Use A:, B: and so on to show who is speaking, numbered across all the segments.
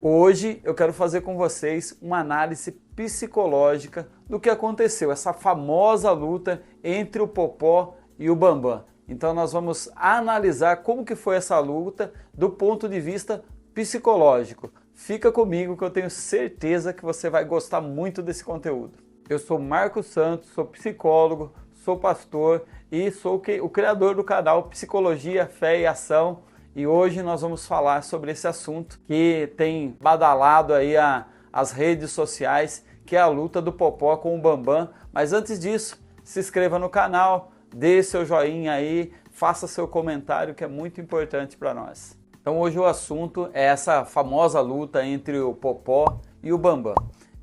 A: Hoje eu quero fazer com vocês uma análise psicológica do que aconteceu, essa famosa luta entre o Popó e o Bambam. Então nós vamos analisar como que foi essa luta do ponto de vista psicológico. Fica comigo que eu tenho certeza que você vai gostar muito desse conteúdo. Eu sou Marcos Santos, sou psicólogo, sou pastor e sou o criador do canal Psicologia, Fé e Ação. E hoje nós vamos falar sobre esse assunto que tem badalado aí as redes sociais, que é a luta do Popó com o Bambam. Mas antes disso, se inscreva no canal, dê seu joinha aí, faça seu comentário que é muito importante para nós. Então hoje o assunto é essa famosa luta entre o Popó e o Bambam.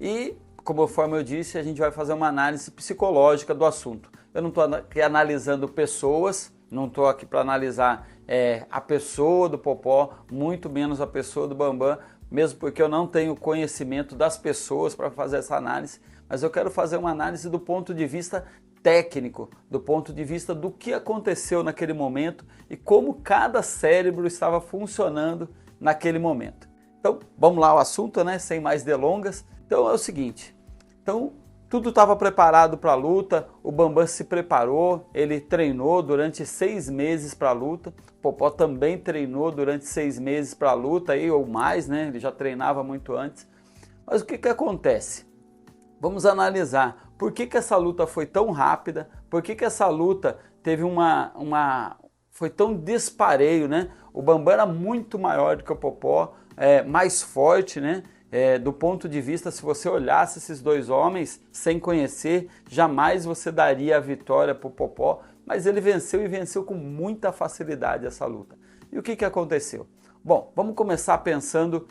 A: E, conforme eu disse, a gente vai fazer uma análise psicológica do assunto. Eu não estou aqui analisando pessoas, não estou aqui para analisar a pessoa do Popó, muito menos a pessoa do Bambam, mesmo porque eu não tenho conhecimento das pessoas para fazer essa análise, mas eu quero fazer uma análise do ponto de vista técnico, do ponto de vista do que aconteceu naquele momento e como cada cérebro estava funcionando naquele momento. Então, vamos lá ao assunto, né? Sem mais delongas. Então é o seguinte, tudo estava preparado para a luta, o Bambam se preparou, ele treinou durante 6 meses para a luta, o Popó também treinou durante 6 meses para a luta, ou mais, né? Ele já treinava muito antes. Mas o que acontece? Vamos analisar por que essa luta foi tão rápida, por que essa luta teve foi tão dispareio, né? O Bambam era muito maior do que o Popó, mais forte, né? Do ponto de vista, se você olhasse esses dois homens sem conhecer, jamais você daria a vitória para o Popó, mas ele venceu e venceu com muita facilidade essa luta. E o que aconteceu? Bom, vamos começar pensando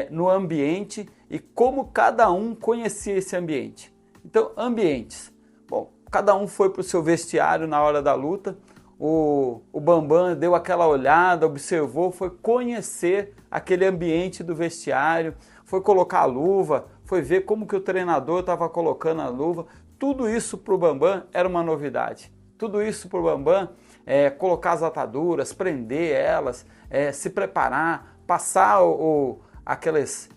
A: no ambiente e como cada um conhecia esse ambiente. Então, ambientes. Bom, cada um foi para o seu vestiário na hora da luta, o Bambam deu aquela olhada, observou, foi conhecer aquele ambiente do vestiário, foi colocar a luva, foi ver como que o treinador estava colocando a luva. Tudo isso para o Bambam era uma novidade. Tudo isso para o Bambam, colocar as ataduras, prender elas, se preparar, passar aqueles...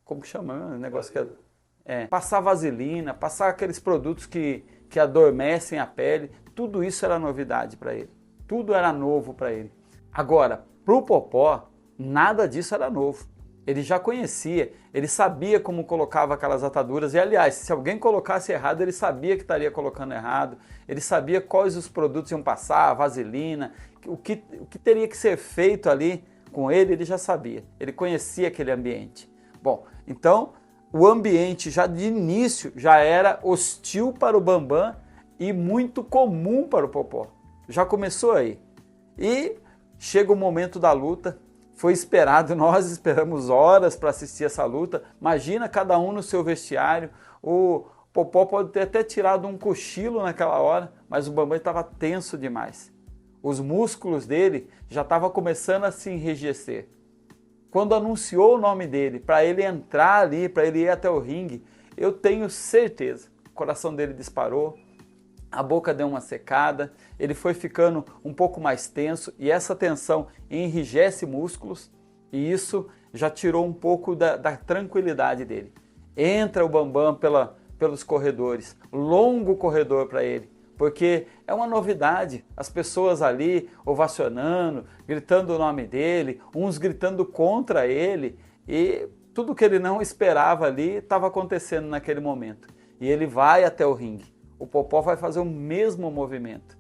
A: como que chama o negócio que passar vaselina, passar aqueles produtos que adormecem a pele. Tudo isso era novidade para ele. Tudo era novo para ele. Agora, para o Popó, nada disso era novo. Ele já conhecia, ele sabia como colocava aquelas ataduras e, aliás, se alguém colocasse errado, ele sabia que estaria colocando errado, ele sabia quais os produtos iam passar, a vaselina, o que teria que ser feito ali com ele já sabia, ele conhecia aquele ambiente. Bom, então o ambiente já de início já era hostil para o Bambam e muito comum para o Popó, já começou aí. E chega o momento da luta. Foi esperado, nós esperamos horas para assistir essa luta. Imagina cada um no seu vestiário. O Popó pode ter até tirado um cochilo naquela hora, mas o Bambam estava tenso demais. Os músculos dele já estavam começando a se enrijecer. Quando anunciou o nome dele, para ele entrar ali, para ele ir até o ringue, eu tenho certeza, o coração dele disparou, a boca deu uma secada, ele foi ficando um pouco mais tenso e essa tensão enrijece músculos e isso já tirou um pouco da tranquilidade dele. Entra o Bambam pelos corredores, longo corredor para ele, porque é uma novidade, as pessoas ali ovacionando, gritando o nome dele, uns gritando contra ele e tudo que ele não esperava ali estava acontecendo naquele momento. E ele vai até o ringue. O Popó vai fazer o mesmo movimento.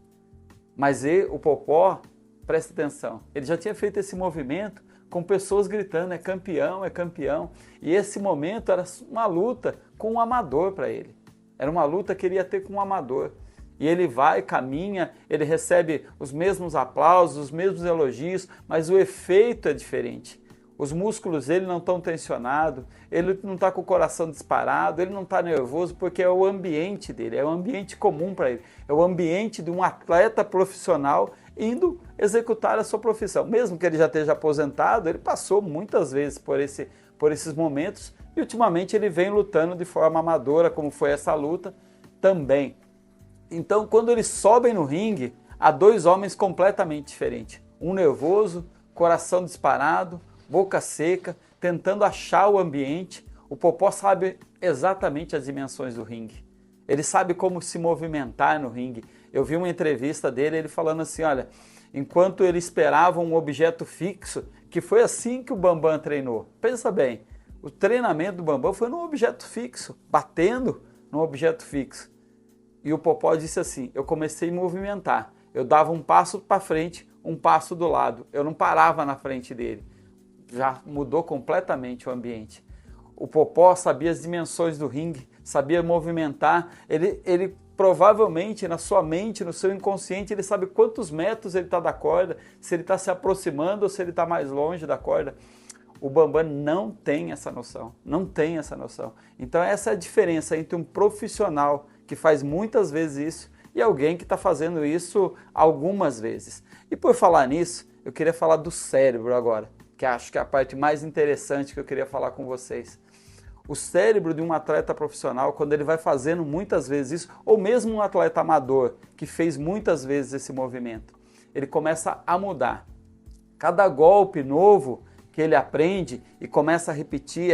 A: Mas o Popó, presta atenção, ele já tinha feito esse movimento com pessoas gritando, é campeão, é campeão. E esse momento era uma luta com um amador para ele. Era uma luta que ele ia ter com um amador. E ele vai, caminha, ele recebe os mesmos aplausos, os mesmos elogios, mas o efeito é diferente. Os músculos dele não estão tensionados, ele não está com o coração disparado, ele não está nervoso porque é o ambiente dele, é o ambiente comum para ele, é o ambiente de um atleta profissional indo executar a sua profissão. Mesmo que ele já esteja aposentado, ele passou muitas vezes por esses momentos e ultimamente ele vem lutando de forma amadora, como foi essa luta também. Então, quando eles sobem no ringue, há dois homens completamente diferentes. Um nervoso, coração disparado, boca seca, tentando achar o ambiente. O Popó sabe exatamente as dimensões do ringue. Ele sabe como se movimentar no ringue. Eu vi uma entrevista dele, ele falando assim, olha, enquanto ele esperava um objeto fixo, que foi assim que o Bambam treinou. Pensa bem, o treinamento do Bambam foi num objeto fixo, batendo num objeto fixo. E o Popó disse assim, eu comecei a movimentar. Eu dava um passo para frente, um passo do lado. Eu não parava na frente dele. Já mudou completamente o ambiente. O Popó sabia as dimensões do ringue, sabia movimentar. Ele provavelmente na sua mente, no seu inconsciente, ele sabe quantos metros ele está da corda, se ele está se aproximando ou se ele está mais longe da corda. O Bambam não tem essa noção, não tem essa noção. Então essa é a diferença entre um profissional que faz muitas vezes isso e alguém que está fazendo isso algumas vezes. E por falar nisso, eu queria falar do cérebro agora, que acho que é a parte mais interessante que eu queria falar com vocês. O cérebro de um atleta profissional, quando ele vai fazendo muitas vezes isso, ou mesmo um atleta amador que fez muitas vezes esse movimento, ele começa a mudar. Cada golpe novo que ele aprende e começa a repetir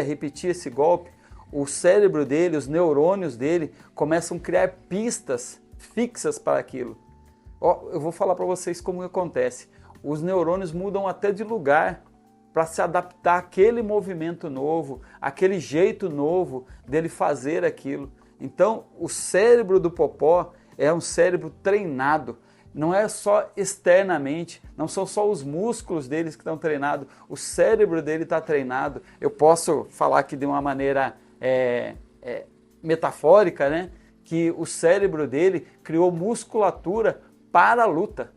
A: esse golpe, o cérebro dele, os neurônios dele começam a criar pistas fixas para aquilo. Eu vou falar para vocês como acontece. Os neurônios mudam até de lugar para se adaptar àquele movimento novo, aquele jeito novo dele fazer aquilo. Então, o cérebro do Popó é um cérebro treinado. Não é só externamente, não são só os músculos deles que estão treinados, o cérebro dele está treinado. Eu posso falar aqui de uma maneira metafórica, né? Que o cérebro dele criou musculatura para a luta.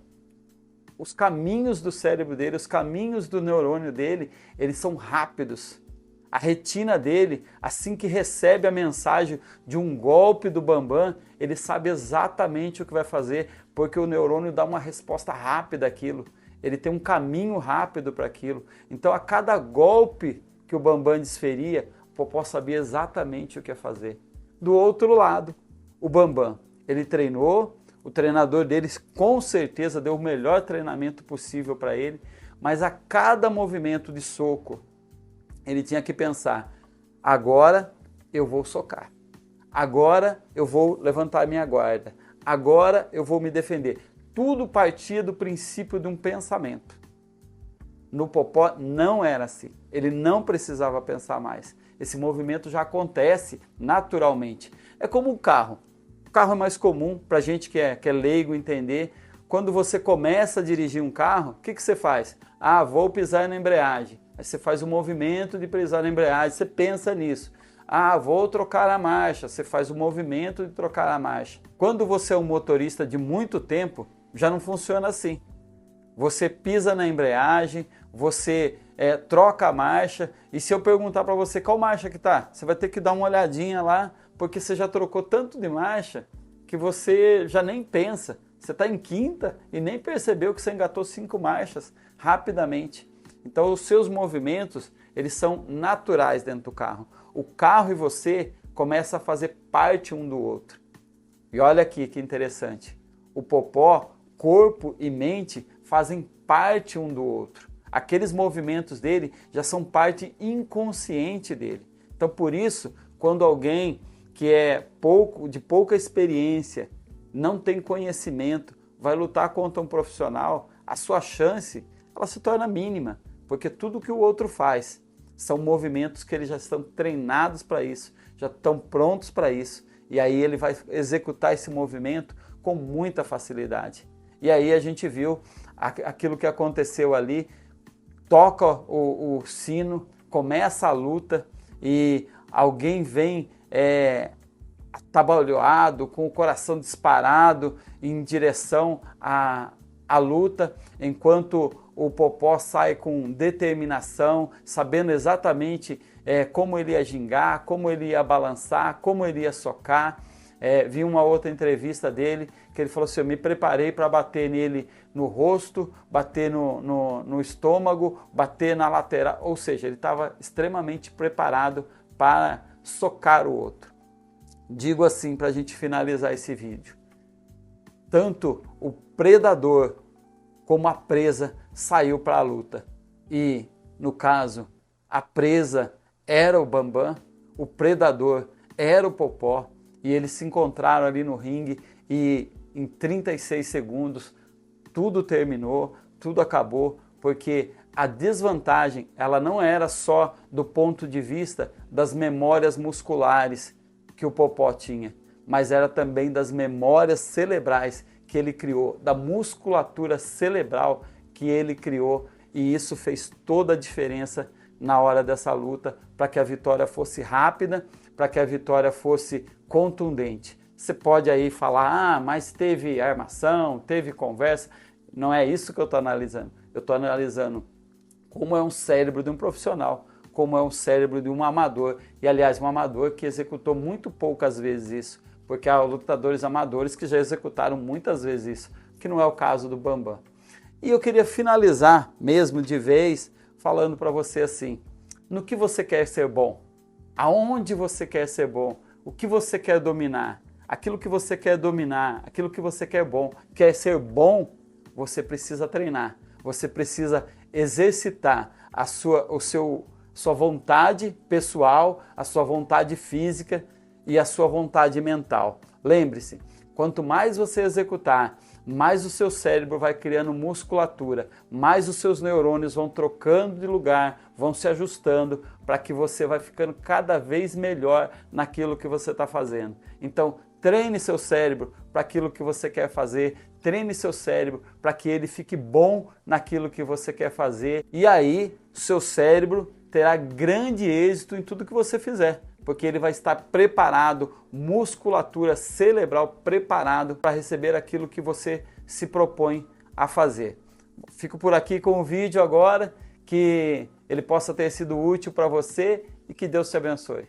A: Os caminhos do cérebro dele, os caminhos do neurônio dele, eles são rápidos. A retina dele, assim que recebe a mensagem de um golpe do Bambam, ele sabe exatamente o que vai fazer, porque o neurônio dá uma resposta rápida àquilo. Ele tem um caminho rápido para aquilo. Então, a cada golpe que o Bambam desferia, o Popó sabia exatamente o que ia fazer. Do outro lado, o Bambam, ele treinou, o treinador deles com certeza deu o melhor treinamento possível para ele, mas a cada movimento de soco, ele tinha que pensar, agora eu vou socar, agora eu vou levantar minha guarda, agora eu vou me defender. Tudo partia do princípio de um pensamento. No Popó não era assim, ele não precisava pensar mais. Esse movimento já acontece naturalmente. É como um carro. O carro é mais comum para a gente que é leigo entender. Quando você começa a dirigir um carro, o que você faz? Vou pisar na embreagem. Aí você faz o movimento de pisar na embreagem, você pensa nisso. Vou trocar a marcha, você faz o movimento de trocar a marcha. Quando você é um motorista de muito tempo, já não funciona assim. Você pisa na embreagem, você troca a marcha, e se eu perguntar para você qual marcha que tá, você vai ter que dar uma olhadinha lá, porque você já trocou tanto de marcha que você já nem pensa. Você está em quinta e nem percebeu que você engatou 5 marchas rapidamente. Então os seus movimentos, eles são naturais dentro do carro. O carro e você começam a fazer parte um do outro. E olha aqui que interessante. O Popó, corpo e mente fazem parte um do outro. Aqueles movimentos dele já são parte inconsciente dele. Então por isso, quando alguém que é de pouca experiência, não tem conhecimento, vai lutar contra um profissional, a sua chance ela se torna mínima, porque tudo que o outro faz são movimentos que eles já estão treinados para isso, já estão prontos para isso, e aí ele vai executar esse movimento com muita facilidade. E aí a gente viu aquilo que aconteceu ali, toca o sino, começa a luta e alguém vem atabalhoado, com o coração disparado em direção à luta, enquanto o Popó sai com determinação, sabendo exatamente como ele ia gingar, como ele ia balançar, como ele ia socar. Vi uma outra entrevista dele, que ele falou assim, eu me preparei para bater nele no rosto, bater no estômago, bater na lateral, ou seja, ele estava extremamente preparado para socar o outro. Digo assim para a gente finalizar esse vídeo, tanto o predador como a presa saiu para a luta e, no caso, A presa era o Bambam, o predador era o Popó, e eles se encontraram ali no ringue e em 36 segundos tudo terminou, tudo acabou, porque a desvantagem ela não era só do ponto de vista das memórias musculares que o Popó tinha, mas era também das memórias cerebrais que ele criou, da musculatura cerebral que ele criou, e isso fez toda a diferença na hora dessa luta para que a vitória fosse rápida, para que a vitória fosse contundente. Você pode aí falar, mas teve armação, teve conversa. Não é isso que eu estou analisando. Eu estou analisando como é um cérebro de um profissional, como é um cérebro de um amador. E, aliás, um amador que executou muito poucas vezes isso, porque há lutadores amadores que já executaram muitas vezes isso, que não é o caso do Bambam. E eu queria finalizar mesmo de vez falando para você assim, no que você quer ser bom? Aonde você quer ser bom? O que você quer dominar? Aquilo que você quer dominar, aquilo que você quer ser bom, você precisa treinar. Você precisa exercitar sua vontade pessoal, a sua vontade física e a sua vontade mental. Lembre-se, quanto mais você executar, mais o seu cérebro vai criando musculatura, mais os seus neurônios vão trocando de lugar, vão se ajustando para que você vai ficando cada vez melhor naquilo que você está fazendo. Então, treine seu cérebro para aquilo que você quer fazer, treine seu cérebro para que ele fique bom naquilo que você quer fazer, e aí seu cérebro terá grande êxito em tudo que você fizer, porque ele vai estar preparado, musculatura cerebral preparado para receber aquilo que você se propõe a fazer. Fico por aqui com o vídeo agora, que ele possa ter sido útil para você e que Deus te abençoe.